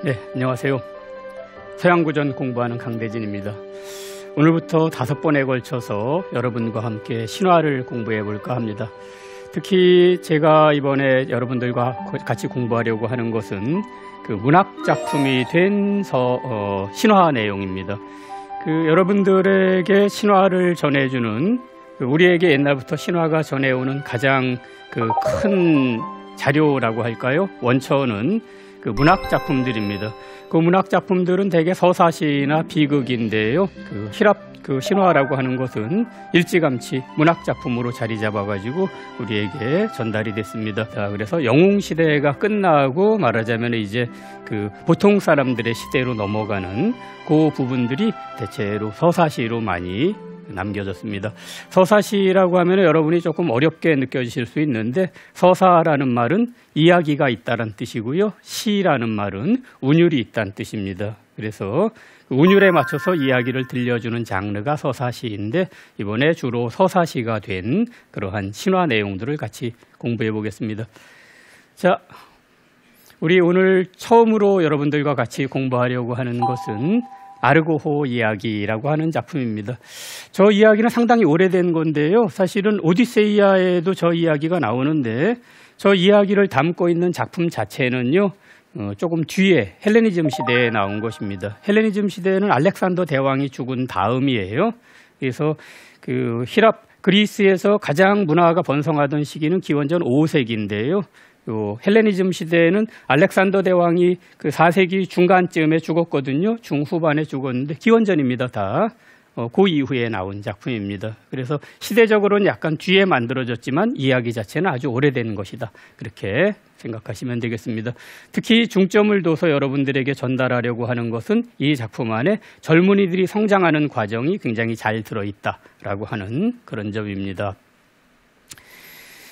네, 안녕하세요. 서양구전 공부하는 강대진입니다. 오늘부터 5번에 걸쳐서 여러분과 함께 신화를 공부해 볼까 합니다. 특히 제가 이번에 여러분들과 같이 공부하려고 하는 것은 그 문학작품이 된 신화 내용입니다. 여러분들에게 신화를 전해주는 우리에게 옛날부터 신화가 전해오는 가장 큰 자료라고 할까요? 원천은 문학작품들입니다. 문학작품들은 대개 서사시나 비극인데요. 히랍 신화라고 하는 것은 일찌감치 문학작품으로 자리 잡아가지고 우리에게 전달이 됐습니다. 그래서 영웅시대가 끝나고 말하자면 이제 보통 사람들의 시대로 넘어가는 그 부분들이 대체로 서사시로 많이 남겨졌습니다. 서사시라고 하면 여러분이 조금 어렵게 느껴지실 수 있는데, 서사라는 말은 이야기가 있다는 뜻이고요, 시라는 말은 운율이 있다는 뜻입니다. 그래서 운율에 맞춰서 이야기를 들려주는 장르가 서사시인데, 이번에 주로 서사시가 된 그러한 신화 내용들을 같이 공부해 보겠습니다. 자, 우리 오늘 처음으로 여러분들과 같이 공부하려고 하는 것은 아르고호 이야기라고 하는 작품입니다. 저 이야기는 상당히 오래된 건데요. 사실은 오디세이아에도 저 이야기가 나오는데, 저 이야기를 담고 있는 작품 자체는요, 조금 뒤에 헬레니즘 시대에 나온 것입니다. 헬레니즘 시대는 알렉산더 대왕이 죽은 다음이에요. 그래서 히랍 그리스에서 가장 문화가 번성하던 시기는 기원전 5세기인데요. 헬레니즘 시대에는 알렉산더 대왕이 4세기 중간쯤에 죽었거든요. 중후반에 죽었는데 기원전입니다. 다. 그 이후에 나온 작품입니다. 그래서 시대적으로는 약간 뒤에 만들어졌지만 이야기 자체는 아주 오래된 것이다. 그렇게 생각하시면 되겠습니다. 특히 중점을 둬서 여러분들에게 전달하려고 하는 것은 이 작품 안에 젊은이들이 성장하는 과정이 굉장히 잘 들어있다라고 하는 그런 점입니다.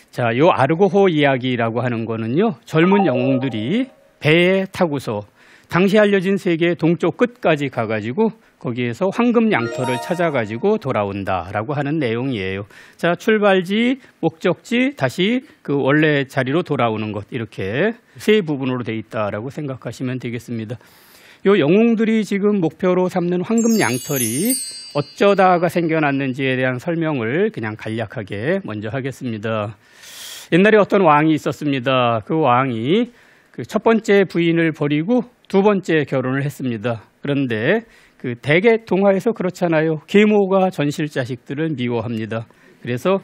자, 요 아르고호 이야기라고 하는 거는요, 젊은 영웅들이 배에 타고서 당시 알려진 세계의 동쪽 끝까지 가가지고 거기에서 황금 양털을 찾아가지고 돌아온다라고 하는 내용이에요. 자, 출발지, 목적지, 다시 원래 자리로 돌아오는 것, 이렇게 세 부분으로 돼 있다라고 생각하시면 되겠습니다. 요 영웅들이 지금 목표로 삼는 황금 양털이 어쩌다가 생겨났는지에 대한 설명을 그냥 간략하게 먼저 하겠습니다. 옛날에 어떤 왕이 있었습니다. 그 왕이 첫 번째 부인을 버리고 두 번째 결혼을 했습니다. 그런데 대개 동화에서 그렇잖아요. 계모가 전실 자식들을 미워합니다. 그래서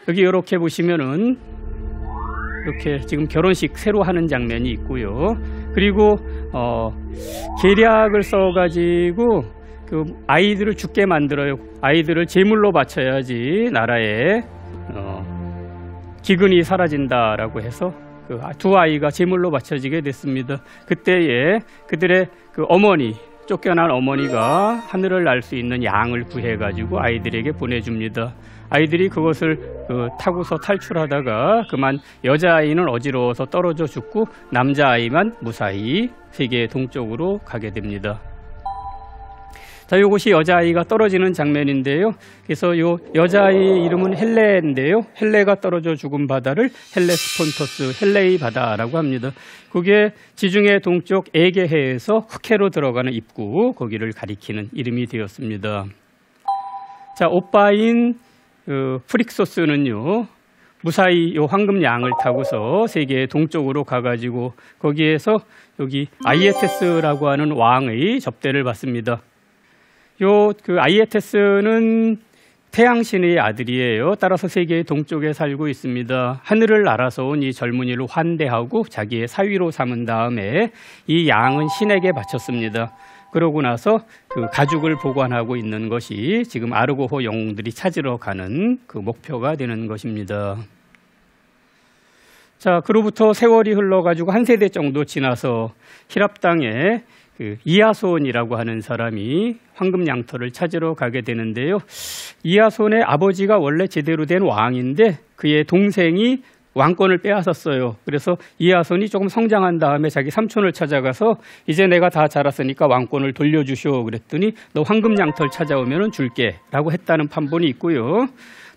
여기 이렇게 보시면은 이렇게 지금 결혼식 새로 하는 장면이 있고요. 그리고 계략을 써가지고 아이들을 죽게 만들어요. 아이들을 제물로 바쳐야지 나라에 기근이 사라진다라고 해서 두 아이가 제물로 바쳐지게 됐습니다. 그때에 그들의 어머니, 쫓겨난 어머니가 하늘을 날 수 있는 양을 구해가지고 아이들에게 보내줍니다. 아이들이 그것을 타고서 탈출하다가 그만 여자아이는 어지러워서 떨어져 죽고 남자아이만 무사히 세계의 동쪽으로 가게 됩니다. 자, 이것이 여자아이가 떨어지는 장면인데요. 그래서 요 여자아이의 이름은 헬레인데요. 헬레가 떨어져 죽은 바다를 헬레스폰토스, 헬레이 바다라고 합니다. 그게 지중해 동쪽 에게해에서 흑해로 들어가는 입구, 거기를 가리키는 이름이 되었습니다. 자, 오빠인 프릭소스는요, 무사히 요 황금 양을 타고서 세계의 동쪽으로 가가지고 거기에서 여기 아이에테스라고 하는 왕의 접대를 받습니다. 아이에테스는 태양신의 아들이에요. 따라서 세계의 동쪽에 살고 있습니다. 하늘을 날아서 온 이 젊은이를 환대하고 자기의 사위로 삼은 다음에 이 양은 신에게 바쳤습니다. 그러고 나서 가죽을 보관하고 있는 것이 지금 아르고호 영웅들이 찾으러 가는 목표가 되는 것입니다. 자, 그로부터 세월이 흘러가지고 한 세대 정도 지나서 히랍 땅에 이아손이라고 하는 사람이 황금 양털을 찾으러 가게 되는데요. 이아손의 아버지가 원래 제대로 된 왕인데 그의 동생이 왕권을 빼앗았어요. 그래서 이아손이 조금 성장한 다음에 자기 삼촌을 찾아가서 이제 내가 다 자랐으니까 왕권을 돌려주시오 그랬더니 너 황금 양털 찾아오면 줄게 라고 했다는 판본이 있고요.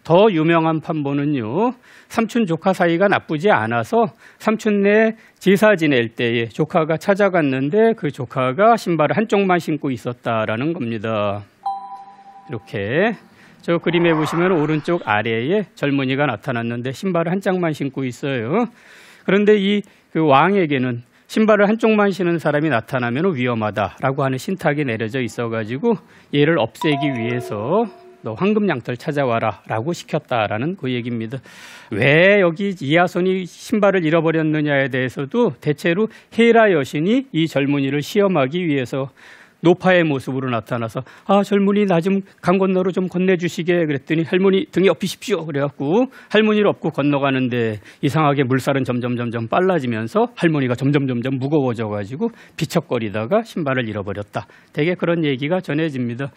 더 유명한 판본은요, 삼촌 조카 사이가 나쁘지 않아서 삼촌네 제사 지낼 때에 조카가 찾아갔는데 그 조카가 신발을 한쪽만 신고 있었다라는 겁니다. 이렇게 저 그림에 보시면 오른쪽 아래에 젊은이가 나타났는데 신발을 한 짝만 신고 있어요. 그런데 이 그 왕에게는 신발을 한쪽만 신은 사람이 나타나면 위험하다라고 하는 신탁이 내려져 있어가지고 얘를 없애기 위해서 너 황금 양털 찾아와라 라고 시켰다라는 그 얘기입니다. 왜 여기 이하손이 신발을 잃어버렸느냐에 대해서도 대체로 헤라 여신이 이 젊은이를 시험하기 위해서 노파의 모습으로 나타나서 젊은이 나 좀 강 건너로 좀 건네주시게 그랬더니 할머니 등에 업히십시오 그래갖고 할머니를 업고 건너가는데 이상하게 물살은 점점 빨라지면서 할머니가 점점 무거워져 가지고 비척거리다가 신발을 잃어버렸다. 되게 그런 얘기가 전해집니다.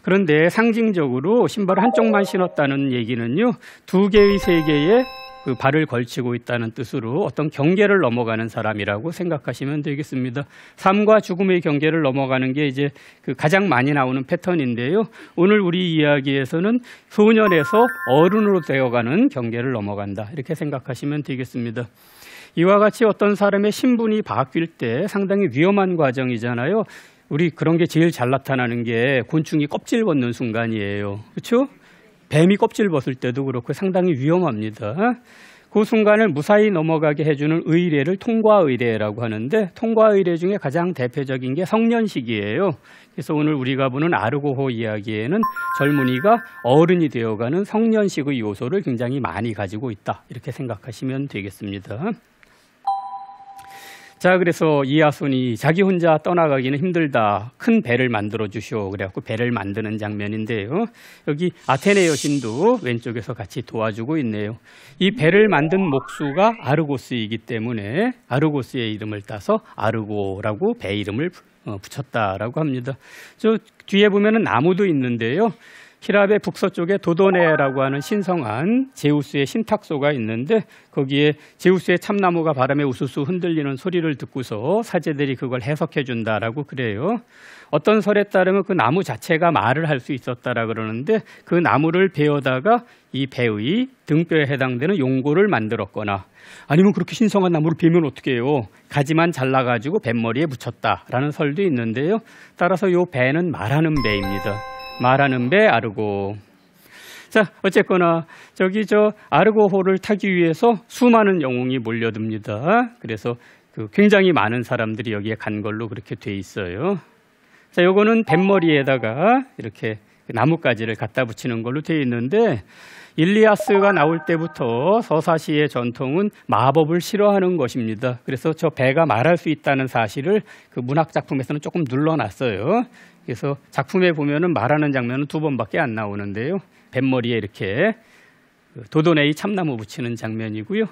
그런데 상징적으로 신발을 한쪽만 신었다는 얘기는요, 2개의 세계에 그 발을 걸치고 있다는 뜻으로 어떤 경계를 넘어가는 사람이라고 생각하시면 되겠습니다. 삶과 죽음의 경계를 넘어가는 게 이제 그 가장 많이 나오는 패턴인데요. 오늘 우리 이야기에서는 소년에서 어른으로 되어가는 경계를 넘어간다. 이렇게 생각하시면 되겠습니다. 이와 같이 어떤 사람의 신분이 바뀔 때 상당히 위험한 과정이잖아요. 우리 그런 게 제일 잘 나타나는 게 곤충이 껍질 벗는 순간이에요. 그렇죠? 뱀이 껍질 벗을 때도 그렇고 상당히 위험합니다. 그 순간을 무사히 넘어가게 해주는 의례를 통과의례라고 하는데, 통과의례 중에 가장 대표적인 게 성년식이에요. 그래서 오늘 우리가 보는 아르고호 이야기에는 젊은이가 어른이 되어가는 성년식의 요소를 굉장히 많이 가지고 있다. 이렇게 생각하시면 되겠습니다. 자, 그래서 이하손이 자기 혼자 떠나가기는 힘들다. 큰 배를 만들어 주시오. 그래갖고 배를 만드는 장면인데요. 여기 아테네 여신도 왼쪽에서 같이 도와주고 있네요. 이 배를 만든 목수가 아르고스이기 때문에 아르고스의 이름을 따서 아르고라고 배 이름을 붙였다라고 합니다. 저 뒤에 보면은 나무도 있는데요. 히랍의 북서쪽에 도도네라고 하는 신성한 제우스의 신탁소가 있는데, 거기에 제우스의 참나무가 바람에 우수수 흔들리는 소리를 듣고서 사제들이 그걸 해석해 준다라고 그래요. 어떤 설에 따르면 그 나무 자체가 말을 할 수 있었다라 그러는데, 그 나무를 베어다가 이 배의 등뼈에 해당되는 용고를 만들었거나, 아니면 그렇게 신성한 나무를 베면 어떻게 해요? 가지만 잘라가지고 뱃머리에 붙였다라는 설도 있는데요. 따라서 이 배는 말하는 배입니다. 말하는 배 아르고. 자, 어쨌거나 저기 아르고호를 타기 위해서 수많은 영웅이 몰려듭니다. 그래서 굉장히 많은 사람들이 여기에 간 걸로 그렇게 돼 있어요. 자, 요거는 뱃머리에다가 이렇게 나뭇가지를 갖다 붙이는 걸로 돼 있는데, 일리아스가 나올 때부터 서사시의 전통은 마법을 싫어하는 것입니다. 그래서 저 배가 말할 수 있다는 사실을 그 문학 작품에서는 조금 눌러놨어요. 그래서 작품에 보면은 말하는 장면은 2번밖에 안 나오는데요. 뱃머리에 이렇게 도도네이 참나무 붙이는 장면이고요.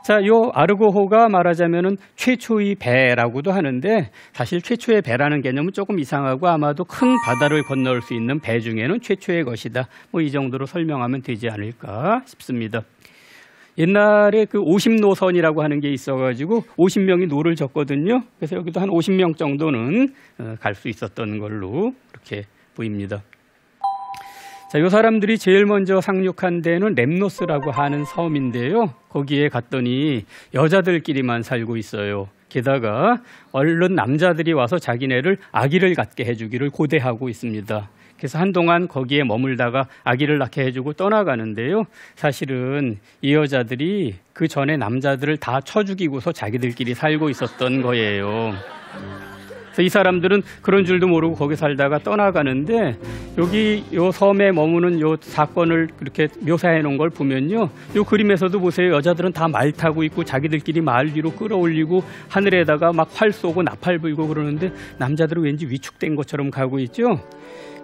자, 요 아르고호가 말하자면은 최초의 배라고도 하는데, 사실 최초의 배라는 개념은 조금 이상하고 아마도 큰 바다를 건널 수 있는 배 중에는 최초의 것이다. 뭐 이 정도로 설명하면 되지 않을까 싶습니다. 옛날에 그 50노선이라고 하는 게 있어가지고 50명이 노를 졌거든요. 그래서 여기도 한 50명 정도는 갈 수 있었던 걸로 그렇게 보입니다. 자, 이 사람들이 제일 먼저 상륙한 데는 렘노스라고 하는 섬인데요. 거기에 갔더니 여자들끼리만 살고 있어요. 게다가 얼른 남자들이 와서 자기네를 아기를 갖게 해주기를 고대하고 있습니다. 그래서 한동안 거기에 머물다가 아기를 낳게 해주고 떠나가는데요. 사실은 이 여자들이 그 전에 남자들을 다 쳐 죽이고서 자기들끼리 살고 있었던 거예요. 그래서 이 사람들은 그런 줄도 모르고 거기 살다가 떠나가는데, 여기 요 섬에 머무는 요 사건을 그렇게 묘사해 놓은 걸 보면요, 요 그림에서도 보세요. 여자들은 다 말 타고 있고 자기들끼리 말 위로 끌어올리고 하늘에다가 막 활 쏘고 나팔 불고 그러는데, 남자들은 왠지 위축된 것처럼 가고 있죠.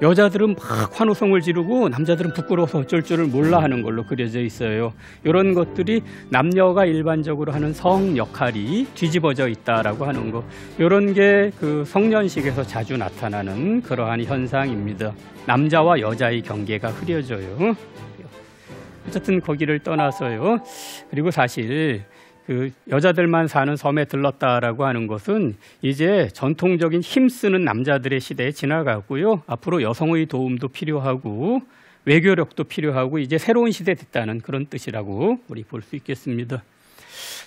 여자들은 막 환호성을 지르고 남자들은 부끄러워서 어쩔 줄을 몰라 하는 걸로 그려져 있어요. 이런 것들이 남녀가 일반적으로 하는 성 역할이 뒤집어져 있다라고 하는 거, 이런 게 그 성년식에서 자주 나타나는 그러한 현상입니다. 남자와 여자의 경계가 흐려져요. 어쨌든 거기를 떠나서요. 그리고 사실 그 여자들만 사는 섬에 들렀다라고 하는 것은 이제 전통적인 힘쓰는 남자들의 시대에 지나갔고요. 앞으로 여성의 도움도 필요하고 외교력도 필요하고 이제 새로운 시대 됐다는 그런 뜻이라고 우리 볼 수 있겠습니다.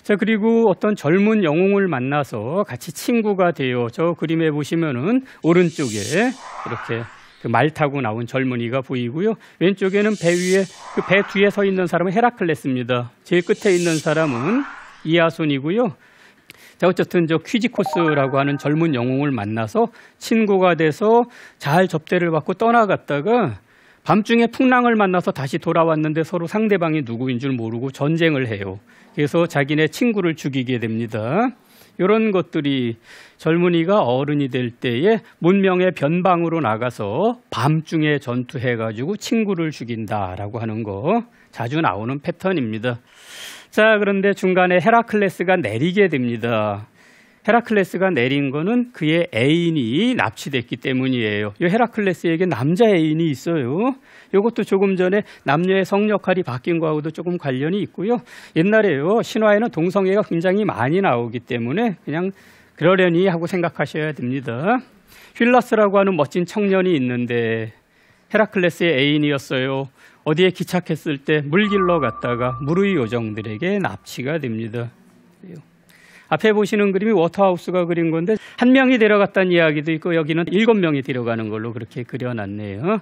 자, 그리고 어떤 젊은 영웅을 만나서 같이 친구가 돼요. 저 그림에 보시면은 오른쪽에 이렇게 그 말 타고 나온 젊은이가 보이고요. 왼쪽에는 배 위에 그 배 뒤에 서 있는 사람은 헤라클레스입니다. 제일 끝에 있는 사람은 이아손이고요. 자, 어쨌든 저 퀴지코스라고 하는 젊은 영웅을 만나서 친구가 돼서 잘 접대를 받고 떠나갔다가 밤중에 풍랑을 만나서 다시 돌아왔는데 서로 상대방이 누구인 줄 모르고 전쟁을 해요. 그래서 자기네 친구를 죽이게 됩니다. 이런 것들이 젊은이가 어른이 될 때에 문명의 변방으로 나가서 밤중에 전투해가지고 친구를 죽인다라고 하는 거 자주 나오는 패턴입니다. 자, 그런데 중간에 헤라클레스가 내리게 됩니다. 헤라클레스가 내린 거는 그의 애인이 납치됐기 때문이에요. 이 헤라클레스에게 남자 애인이 있어요. 이것도 조금 전에 남녀의 성 역할이 바뀐 거하고도 조금 관련이 있고요. 옛날에요, 신화에는 동성애가 굉장히 많이 나오기 때문에 그냥 그러려니 하고 생각하셔야 됩니다. 휠라스라고 하는 멋진 청년이 있는데 헤라클레스의 애인이었어요. 어디에 기착했을 때 물길러 갔다가 무르이 요정들에게 납치가 됩니다. 앞에 보시는 그림이 워터하우스가 그린 건데 한 명이 데려갔다는 이야기도 있고 여기는 7명이 데려가는 걸로 그렇게 그려놨네요.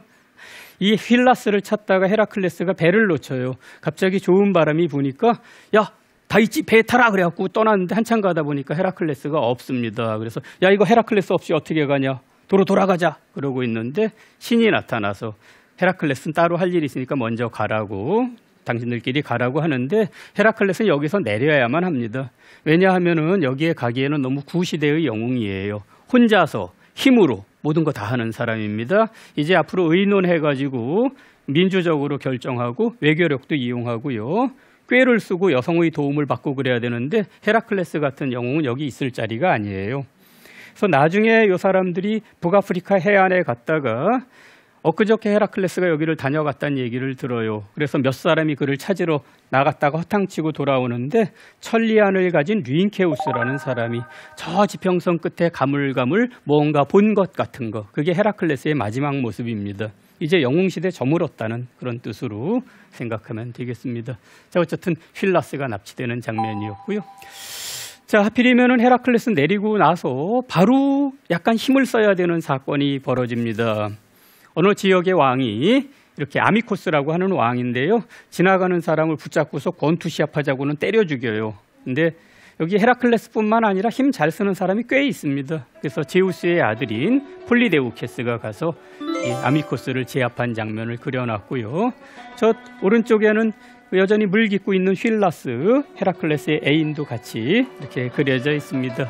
이 휠라스를 찾다가 헤라클레스가 배를 놓쳐요. 갑자기 좋은 바람이 부니까 야, 다 있지, 배 타라 그래갖고 떠났는데 한참 가다 보니까 헤라클레스가 없습니다. 그래서 야, 이거 헤라클레스 없이 어떻게 가냐, 도로 돌아가자 그러고 있는데 신이 나타나서 헤라클레스는 따로 할 일이 있으니까 먼저 가라고, 당신들끼리 가라고 하는데 헤라클레스는 여기서 내려야만 합니다. 왜냐하면은 여기에 가기에는 너무 구시대의 영웅이에요. 혼자서 힘으로 모든 거 다 하는 사람입니다. 이제 앞으로 의논해가지고 민주적으로 결정하고 외교력도 이용하고요. 꾀를 쓰고 여성의 도움을 받고 그래야 되는데 헤라클레스 같은 영웅은 여기 있을 자리가 아니에요. 그래서 나중에 이 사람들이 북아프리카 해안에 갔다가 엊그저께 헤라클레스가 여기를 다녀갔다는 얘기를 들어요. 그래서 몇 사람이 그를 찾으러 나갔다가 허탕치고 돌아오는데 천리안을 가진 류인케우스라는 사람이 저 지평선 끝에 가물가물 뭔가 본 것 같은 거, 그게 헤라클레스의 마지막 모습입니다. 이제 영웅시대 저물었다는 그런 뜻으로 생각하면 되겠습니다. 자, 어쨌든 휠라스가 납치되는 장면이었고요. 자, 하필이면은 헤라클레스 내리고 나서 바로 약간 힘을 써야 되는 사건이 벌어집니다. 어느 지역의 왕이 이렇게 아미코스라고 하는 왕인데요, 지나가는 사람을 붙잡고서 권투 시합하자고는 때려 죽여요. 근데 여기 헤라클레스뿐만 아니라 힘 잘 쓰는 사람이 꽤 있습니다. 그래서 제우스의 아들인 폴리데우케스가 가서 이 아미코스를 제압한 장면을 그려놨고요. 저 오른쪽에는 여전히 물 깃고 있는 휠라스, 헤라클레스의 애인도 같이 이렇게 그려져 있습니다.